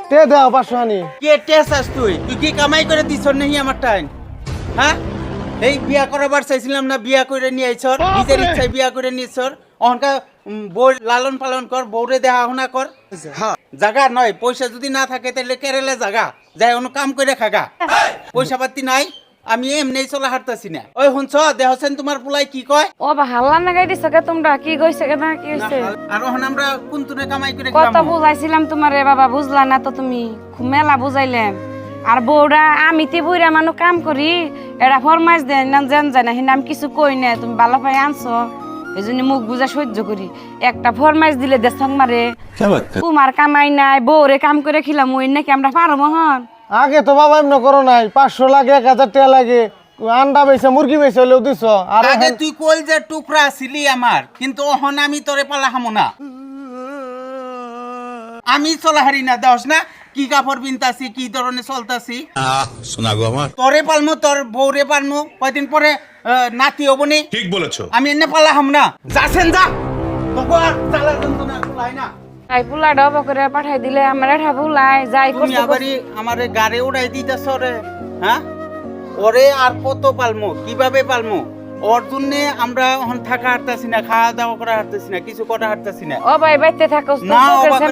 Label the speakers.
Speaker 1: তে দাও 500 আনি
Speaker 2: কে টেসাস তুই কি কামাই করে দিছ নাহি আমার টাইম হ্যাঁ এই বিয়া করাবার চাইছিলাম না বিয়া করে নিয়ে আইছর নিজের ইচ্ছায় বিয়া করে নিয়েছর অহংকার বউ লালন পালন কর বউরে দেখাশোনা কর জাগা নয় পয়সা যদি না থাকে তাহলে কেরালা জাগা যাই অন্য কাম করে খাগা পয়সা পাতি নাই আমি এমনি চলা হাঁটতেছি না ওই শুনছ দেহছেন তোমার পোলাই কি কয়
Speaker 3: ও বা হাল্লা লাগাই দিছ কে তোমরা কি কইছে কে না কি হইছে
Speaker 2: আর ওখানে আমরা কোন তুনে কামাই করে
Speaker 3: কত বুঝাইছিলাম তোমারে বাবা বুঝলা না তো তুমি খুব মেলা বুঝাইলাম আর বউরা আমি তি বুইরা মানু কাম করি এরা ফরমাইশ দেন না জান জানা হি নাম কিছু কই না তুমি ভালো পাই আনছো এজন্য মুখ বুঝা সহ্য করি একটা ফরমাইশ দিলে দেশং মারে তোমার কামাই নাই বউরে কাম করে খিলাম ওই নাকি আমরা পারো মহন
Speaker 1: আগে তো বাবা এমন করো নাই 500 লাগে 1000 টাকা লাগে আন্ডা বেচে মুরগি বেচে হলেও দিছ আর
Speaker 2: আগে তুই কল যে টুকরা ছিলি আমার কিন্তু ওহন আমি তোরে পালা হামো না আমি চলা হারি না দেওস না কি কাপড় পিনতাছি কি ধরনের চলতাছি
Speaker 4: শোনা গো আমার
Speaker 2: তোরে পালমু তোর বউরে পালমু কয়দিন পরে নাতি হবনি
Speaker 4: ঠিক বলেছো
Speaker 2: আমি এনে পালা হাম না যাছেন যা তোকে আর চালা যন্ত্রণা কুলাই না
Speaker 3: তাই পুলা ডব করে পাঠাই দিলে আমার এটা ভুলাই যাই
Speaker 2: তুমি আবারই আমারে গাড়ি উড়াই দিতেছ রে হ্যাঁ ওরে আর কত পালমু কিভাবে পালমু ওর জন্য আমরা এখন থাকা হাঁটতেছি না খাওয়া দাওয়া করা হাঁটতেছি না কিছু করা হাঁটতেছি না
Speaker 3: ও ভাই বাইতে থাকো
Speaker 2: না ও বাবা